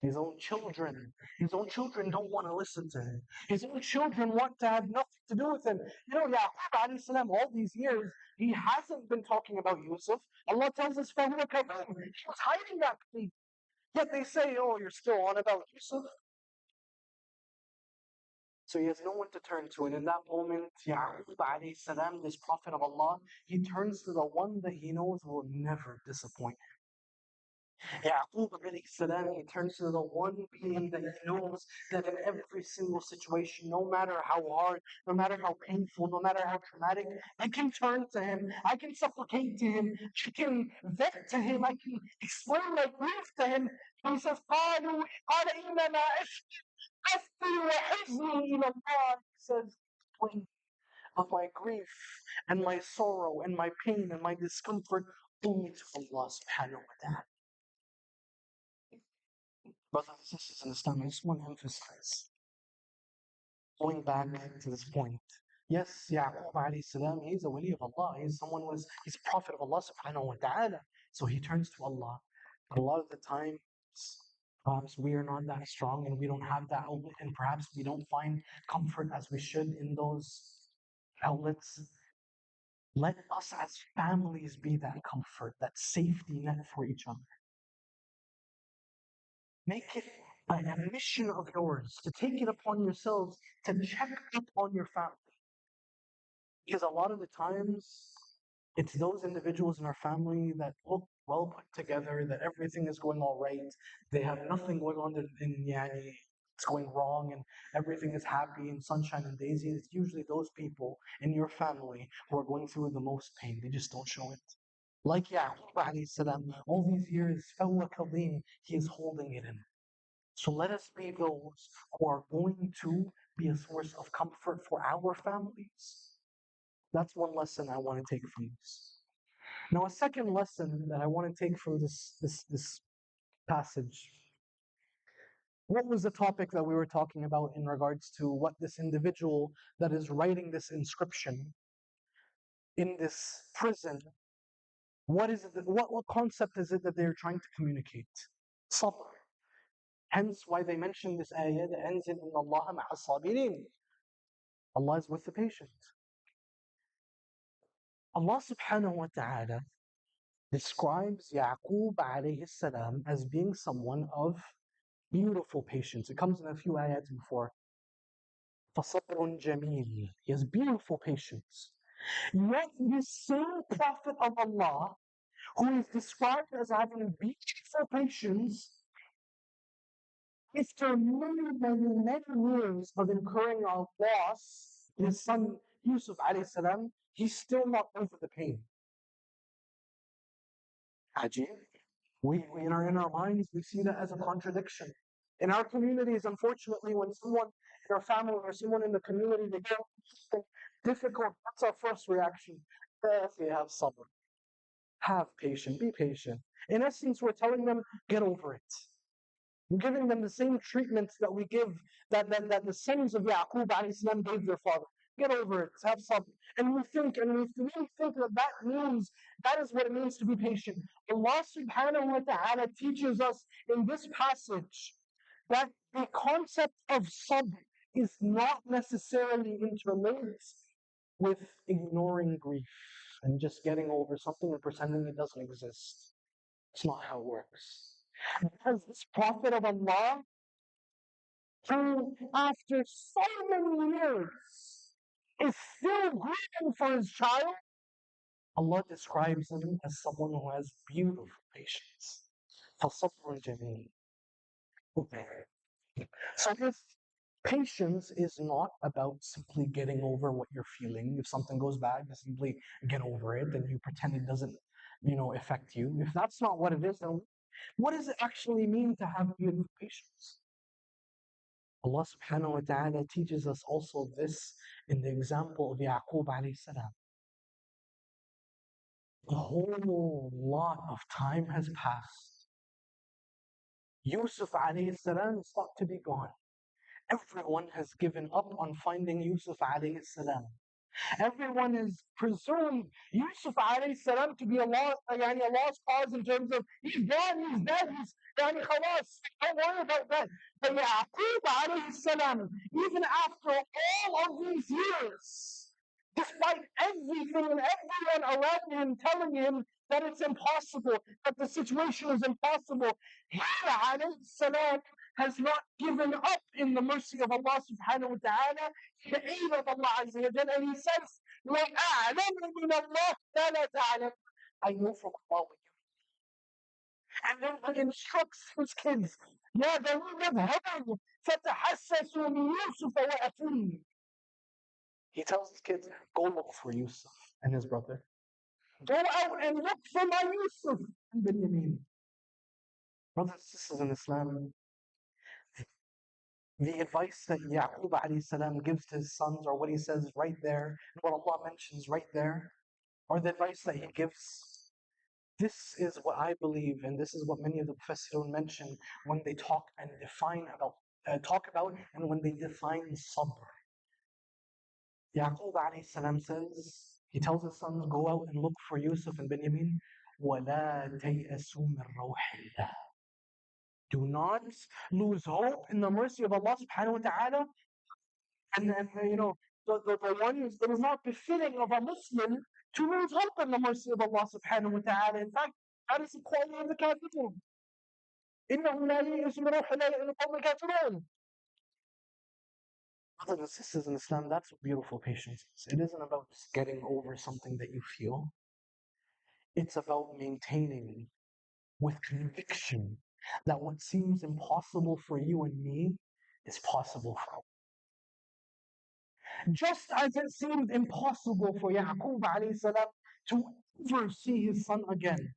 His own children don't want to listen to him. His own children want to have nothing to do with him. Yaqub alayhi salam, all these years, he hasn't been talking about Yusuf. Allah tells us, he was hiding that thing. Yet they say, oh, you're still on about Yusuf. So he has no one to turn to. And in that moment, Yaqub alayhi salam, this Prophet of Allah, he turns to the one that he knows will never disappoint him. Yaqub alayhi salam, he turns to the one being that he knows that in every single situation, no matter how hard, no matter how painful, no matter how traumatic, I can turn to him, I can supplicate to him, I can vent to him, I can explain my grief to him. And he says, قالوا قال إنما أشكي وحزني إلى الله. He says, of my grief and my sorrow and my pain and my discomfort only to Allah subhanahu wa ta'ala. Brothers and sisters in Islam, I just want to emphasize, going back to this point. Yes, Yaqub alayhi salam, he's a wali of Allah. He's a prophet of Allah subhanahu wa ta'ala. So he turns to Allah. But a lot of the times, perhaps we are not that strong and we don't have that outlet, and perhaps we don't find comfort as we should in those outlets. Let us as families be that comfort, that safety net for each other. Make it a mission of yours to take it upon yourselves to check up on your family. Because a lot of the times, it's those individuals in our family that look well put together, that everything is going all right. They have nothing going on in yani, it's going wrong, and everything is happy and sunshine and daisies. It's usually those people in your family who are going through the most pain. They just don't show it. Like Yaqub alayhi salam, all these years, فَهُوَ كَظِيمٌ, he is holding it in. So let us be those who are going to be a source of comfort for our families. That's one lesson I want to take from this. Now, a second lesson that I want to take from this passage. What was the topic that we were talking about in regards to what this individual that is writing this inscription in this prison, what is it, what concept is it that they're trying to communicate? Sabr. Hence why they mention this ayah that ends in إِنَّ اللَّهَ مَعَ الصَّابِرِينَ. Allah is with the patient. Allah subhanahu wa ta'ala describes Yaqub alayhi salam as being someone of beautiful patience. It comes in a few ayats before. فَصَبْرٌ جَمِيلٌ. He has beautiful patience. Yet this same Prophet of Allah, who is described as having beautiful patience, after many years of incurring a loss, his son Yusuf alayhi salam, he's still not over the pain. Ajib. We in our minds, we see that as a contradiction. In our communities, unfortunately, when someone in our family or someone in the community, they go through something difficult, what's our first reaction? If you have sabr, have patience, be patient. In essence, we're telling them, get over it. We're giving them the same treatment that we give, that the sons of Yaqub alayhi salam gave their father. Get over it, have sabr. And we really think that is what it means to be patient. Allah subhanahu wa ta'ala teaches us in this passage that the concept of sabr is not necessarily interlinked with ignoring grief and just getting over something and pretending it doesn't exist. It's not how it works. Because this Prophet of Allah, who after so many years is still grieving for his child, Allah describes him as someone who has beautiful patience. فَصَبْرٌ جَمِيلٌ. Okay. So if patience is not about simply getting over what you're feeling, if something goes bad, you simply get over it and you pretend it doesn't, affect you. If that's not what it is, then what does it actually mean to have beautiful patience? Allah subhanahu wa ta'ala teaches us also this in the example of Yaqub alayhi salam. A whole lot of time has passed. Yusuf alayhi salam is thought to be gone. Everyone has given up on finding Yusuf alayhi salam. Everyone has presumed Yusuf alayhi salam to be a lost cause in terms of he's gone, he's dead, he's khalas, don't worry about that. But Yaqub alayhi salam, even after all of these years, despite everything and everyone around him telling him that it's impossible, that the situation is impossible, he alayhi salam has not given up in the mercy of Allah subhanahu wa ta'ala, the aid of Allah Azza wa Jalla, and he says, لَأَعْلَمُ مِنَ اللَّهِ مَا لَا تَعْلَمُ. I know from Allah what you. And then he instructs his kids, يَا بَنِي اذْهَبُوا فَتَحَسَّسُوا مِن يُوسُفَ وَأَخِيهِ. He tells his kids, go look for Yusuf and his brother. Go out and look for my Yusuf and Benjamin. Brothers and sisters in Islam, The advice that Yaqub alayhi salam gives to his sons, or what he says right there, what Allah mentions right there, or the advice that he gives. This is what I believe, and this is what many of the Mufassirun mention when they talk and define about, talk about, and when they define sabr. Yaqub alayhi salam says, he tells his sons, go out and look for Yusuf and Benjamin. وَلَا تَيْأَسُوا مِنْ رَوْحِ اللَّهِ. Do not lose hope in the mercy of Allah subhanahu wa ta'ala. And the ones, it is not befitting of a Muslim to lose hope in the mercy of Allah subhanahu wa ta'ala. In fact, that is the quality of the kafirun. إِنَّهُ لَا يَيْأَسُ مِنْ رَوْحِ اللَّهِ إِلَّا الْقَوْمُ الْكَافِرُونَ. Brothers and sisters in Islam, that's what beautiful patience is. It isn't about just getting over something that you feel. It's about maintaining with conviction that what seems impossible for you and me is possible for Allah. Just as it seemed impossible for Yaqub alayhi salam to ever see his son again.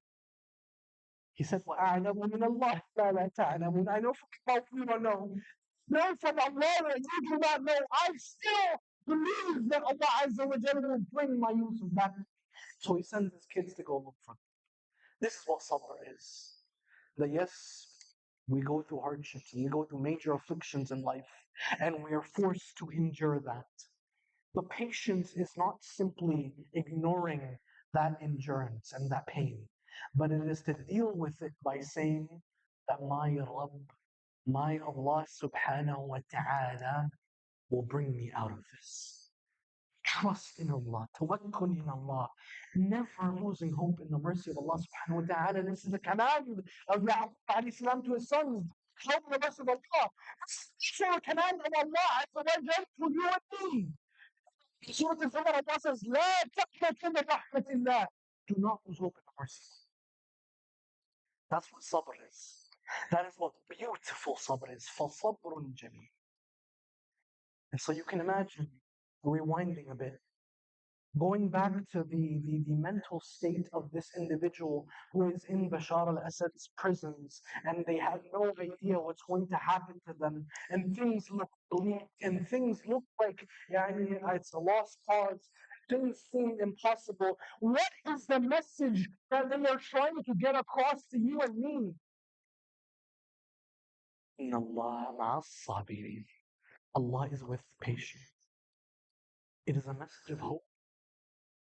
He said, وَأَعْلَمُ مِنَ اللَّهِ مَا لَا تَعْلَمُونَ. I know from Allah you don't know. Know from Allah that you do not know. I still believe that Allah Azza wa Jalla will bring my Yusuf back. So he sends his kids to go look for him. This is what sabr is. That yes, we go through hardships and we go through major afflictions in life, and we are forced to endure that. But patience is not simply ignoring that endurance and that pain, but it is to deal with it by saying that my Rabb, my Allah subhanahu wa ta'ala will bring me out of this. Trust in Allah, tawakkul in Allah, never losing hope in the mercy of Allah subhanahu wa ta'ala. This is the command of Yaqub alayhi salam to his sons. Hope in the mercy of Allah. This is the command of Allah azza wa jalla to you and me. Surah Al-Zumar, Allah says, لا تقنطوا من رحمة الله. Do not lose hope in the mercy. That's what sabr is. That is what beautiful sabr is. فَصَبْرٌ جَمِيلٌ. And so you can imagine, rewinding a bit, going back to the mental state of this individual who is in Bashar al-Assad's prisons, and they have no idea what's going to happen to them, and things look bleak, and things look like it's a lost cause, things seem impossible. What is the message that they are trying to get across to you and me? إِنَّ اللَّهَ مَعَ الصَّابِرِينَ. Allah is with patience. It is a message of hope.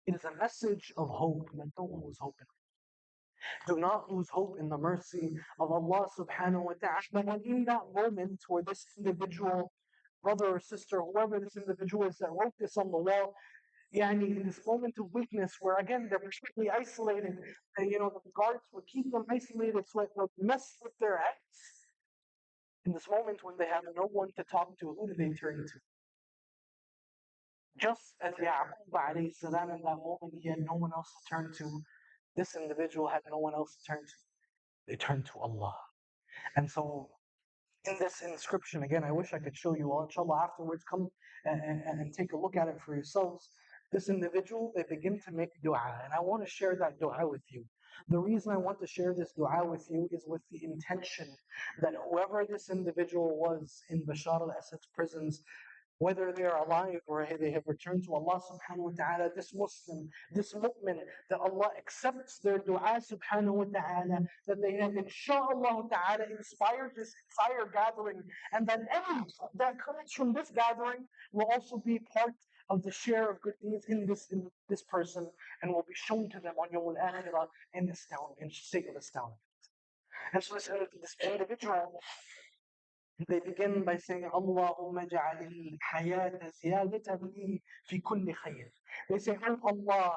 It is a message of hope that don't lose hope in. Do not lose hope in the mercy of Allah subhanahu wa ta'ala. And in that moment where this individual, brother or sister, whoever this individual is that wrote this on the wall, in this moment of weakness where again they're completely isolated, the guards would keep them isolated so it would mess with their heads. In this moment when they have no one to talk to, who do they turn to? Just as Yaqub alayhi salam in that moment he had no one else to turn to, this individual had no one else to turn to. They turned to Allah. And so in this inscription, again, I wish I could show you all. Inshallah, afterwards, come and take a look at it for yourselves. This individual, they begin to make dua, and I want to share that dua with you. The reason I want to share this dua with you is with the intention that whoever this individual was in Bashar al-Assad's prisons, whether they are alive or they have returned to Allah subhanahu wa ta'ala, this Muslim, this mu'min, that Allah accepts their dua subhanahu wa ta'ala, that they have insha'Allah ta'ala inspired this entire gathering, and that any that comes from this gathering will also be part of the share of good deeds in this person, and will be shown to them on Yawm al-Akhirah in the state of astounding. And so this individual, they begin by saying, Allahumma ja'alil hayata ziyadatan li fi kulli khayr. They say, oh Allah,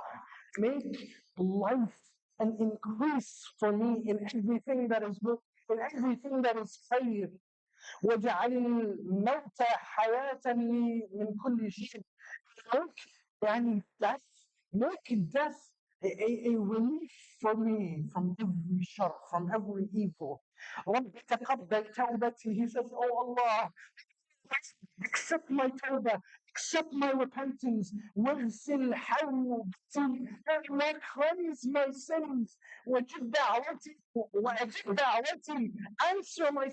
make life an increase for me in everything that is good, in everything that is khayr. وَجَعَلِ الْمَوْتَ حَيَاةً لِي مِنْ كُلِّ شَيْءٍ. Make death a relief for me from every shar, from every evil. رَبِّ تَقَبَّلْ تَوْبَتِي. He says, oh Allah, accept my tawbah, accept my repentance. وَاغْسِلْ حَوْبَتِي. Allah, cleanse my sins. وَجِبْ دَعْوَتِي. Answer my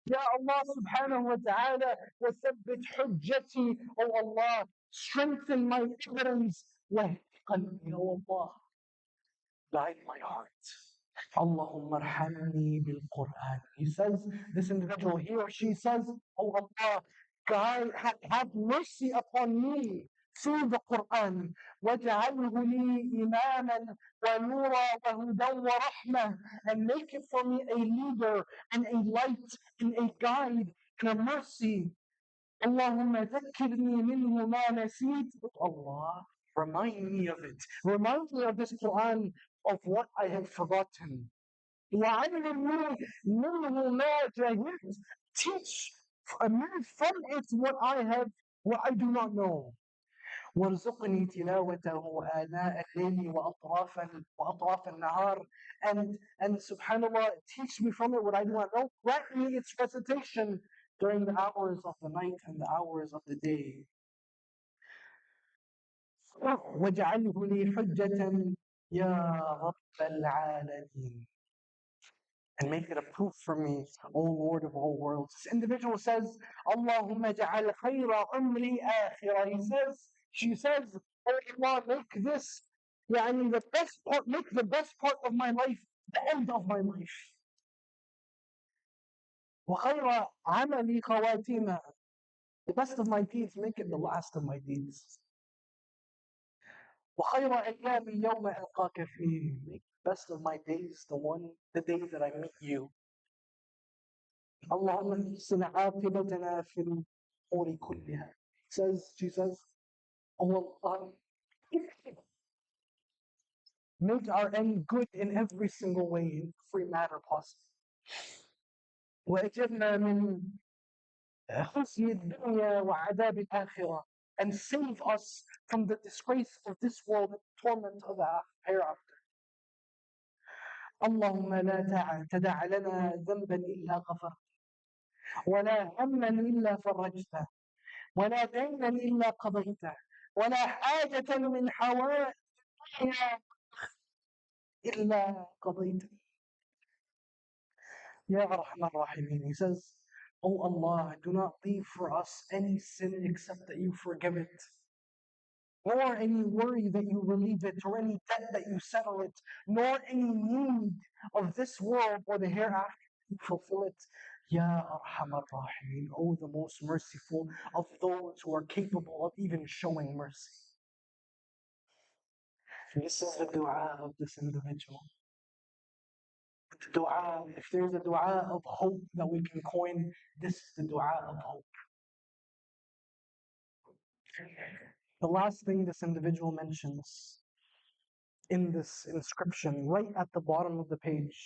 Ya Allah subhanahu wa ta'ala, وَثَبِّتْ حُجَّتِي, oh Allah, strengthen my evidence, وَهْدِ قَلْبِي, oh Allah, guide my heart. Allahumma arhamni bil Quran. He says, this individual, he or she says, oh Allah, God, have mercy upon me through the Quran. وَجَعَلْهُ لِي إِمَامًا وَنُورًا وَهُدًى وَرَحْمَةً, and make it for me a leader and a light and a guide and a mercy. Allahumma ذكرني منه ما نسيت. Allah, remind me of it. Remind me of this Quran, of what I have forgotten. وعلمني منه ما جهلت. Teach me from it what I do not know. وارزقني تلاوته آناء الليل وأطراف النهار. And subhanallah, teach me from it what I do not know. Grant me its recitation during the hours of the night and the hours of the day. واجعله لي حجة يا رب العالمين. And make it a proof for me, O Lord of all worlds. This individual says, Allahumma ja'al khayra umri akhirah. She says, oh Allah, make this, the best part, make the best part of my life the end of my life. وخير عملي خواتيمه. The best of my deeds, make it the last of my deeds. وخير أيامي يوم ألقاك فيه. Make the best of my days the day that I meet you. اللهم احسن عاقبتنا في الأمور كلها. She says, oh Allah, make our end good in every single way, in every matter possible. وأجرنا من خزي الدنيا وعذاب الآخرة, and save us from the disgrace of this world and torment of the hereafter. اللهم لا تدع لنا ذنبا إلا غفرته ولا هما إلا فرجته ولا دينا إلا قضيته ولا حاجة من حوائج إلا قضيته. Ya Arhamar Rahimin. He says, oh Allah, do not leave for us any sin except that you forgive it, nor any worry that you relieve it, or any debt that you settle it, nor any need of this world or the hereafter you fulfill it. Ya Arhamar Rahimin, oh the most merciful of those who are capable of even showing mercy. This is the dua of this individual. The dua, if there's a dua of hope that we can coin, this is the dua of hope. The last thing this individual mentions in this inscription, right at the bottom of the page,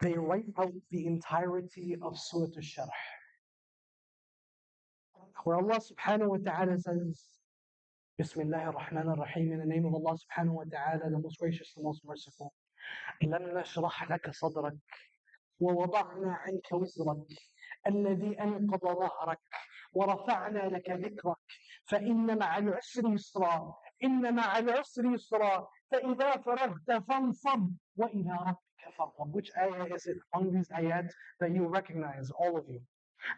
they write out the entirety of Surah Al-Sharh, where Allah subhanahu wa ta'ala says, Bismillah ar-Rahman ar-Rahim, in the name of Allah subhanahu wa ta'ala, the most gracious, the most merciful. لَمْ نَشْرَحْ لَكَ صَدْرَكَ وَوَضَعْنَا عَنْكَ وِزْرَكَ الَّذِي أَنْقَضَ ظَهْرَكَ وَرَفَعْنَا لَكَ ذِكْرَكَ فَإِنَّ مَعَ الْعُسْرِ يُسْرًا إِنَّ مَعَ الْعُسْرِ يُسْرًا فَإِذَا فَرَغْتَ فَانصَبْ وَإِلَى رَبِّكَ فَارْغَب. Which ayah is it among these ayat that you recognize, all of you?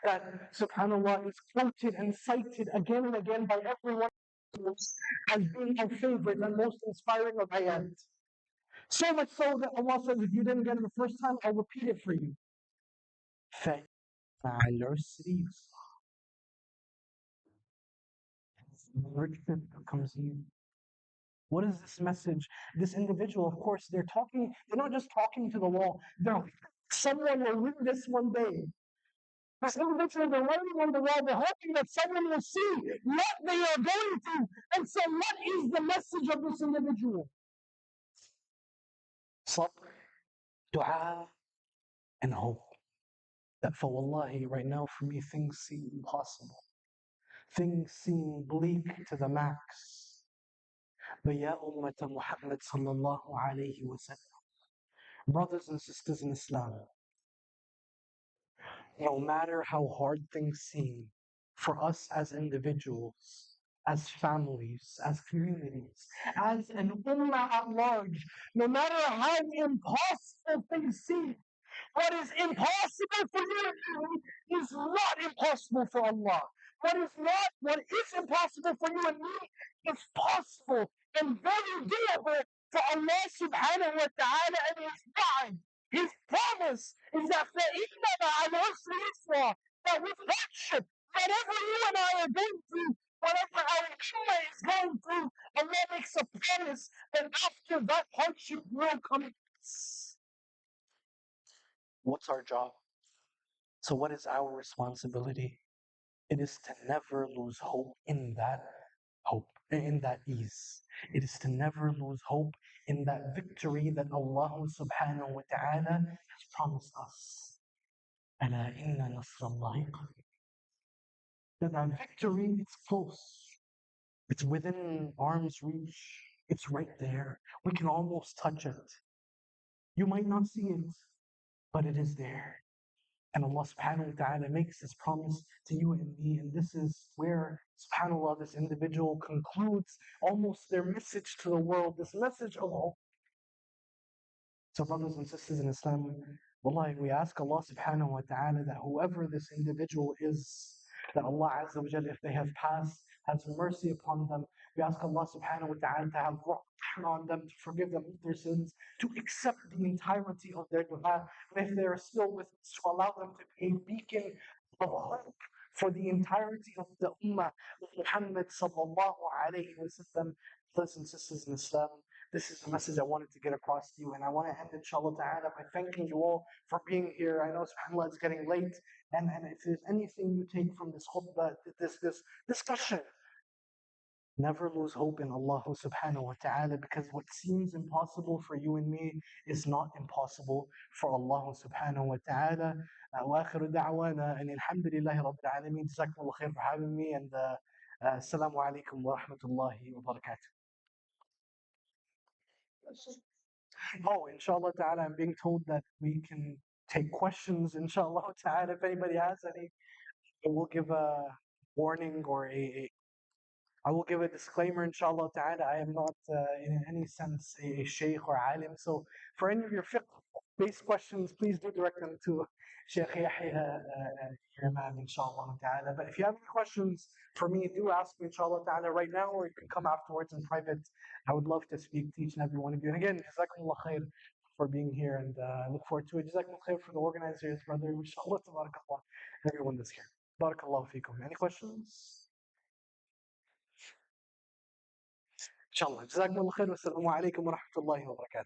That, subhanAllah, is quoted and cited again and again by everyone as being our favorite and most inspiring of ayat. So much so that Allah says, if you didn't get it the first time, I'll repeat it for you. Hardship comes in. What is this message? This individual, of course, they're not just talking to the wall. Someone will read this one day. This individual, they're writing on the wall, they're hoping that someone will see what they are going through. And so, what is the message of this individual? Sabr, dua, and hope. That for wallahi, right now for me, things seem impossible. Things seem bleak to the max. But ya Ummah Muhammad sallallahu alayhi wa sallam, brothers and sisters in Islam, no matter how hard things seem for us as individuals, as families, as communities, as an ummah at large, no matter how impossible things seem, What is impossible for you and me is not impossible for Allah. What is impossible for you and me is possible and very doable for Allah subhanahu wa ta'ala and His mind. His promise is that فَإِنَّ مَعَ الْعُسْرِ يُسْرًا, that with hardship, whatever you and I are going through, whatever our ummah is going through, Allah makes a promise that after that hardship will come. What's our job? So what is our responsibility? It is to never lose hope in that hope, in that ease. It is to never lose hope in that victory that Allah subhanahu wa ta'ala has promised us. أَلَا إِنَّ نَصْرَ اللَّهِ قَرِيبٌ. That victory, it's close. It's within arm's reach. It's right there. We can almost touch it. You might not see it, but it is there. And Allah subhanahu wa ta'ala makes this promise to you and me. And this is where, subhanAllah, this individual concludes almost their message to the world, this message of hope. So, brothers and sisters in Islam, wallahi, we ask Allah subhanahu wa ta'ala that whoever this individual is, that Allah Azza wa Jalla, if they have passed, has mercy upon them. We ask Allah subhanahu wa ta'ala to have rahmah on them, to forgive them their sins, to accept the entirety of their dua. And if they are still with us, to allow them to be a beacon of hope for the entirety of the ummah of Muhammad sallallahu alayhi wa sallam. Brothers and sisters in Islam, this is the message I wanted to get across to you, and I want to end inshallah ta'ala by thanking you all for being here. I know subhanAllah it's getting late, and if there's anything you take from this khutbah, this discussion, never lose hope in Allah subhanahu wa ta'ala, because what seems impossible for you and me is not impossible for Allah subhanahu wa ta'ala. وآخر دعوانا أن الحمد لله رب العالمين. جزاكم الله خير for having me, and assalamu alaikum wa rahmatullahi wa barakatuh. Oh, inshallah ta'ala, I'm being told that we can take questions, inshallah ta'ala. If anybody has any, I will give a warning or I will give a disclaimer, inshallah ta'ala. I am not in any sense a shaykh or alim. So for any of your fiqh-based questions, please do direct them to Shaykh Yahya, your imam, inshallah ta'ala. But if you have any questions for me, do ask me, inshallah ta'ala, right now, or you can come afterwards in private. I would love to speak to each and every one of you. And again, jazakumullah khair for being here, and I look forward to it. Jazakumullah khair for the organizers, brother. Inshallah, tabarakallah, everyone that's here. Barakallahu feekum. Any questions? إن شاء الله. جزاكم الله خير والسلام عليكم ورحمة الله وبركاته.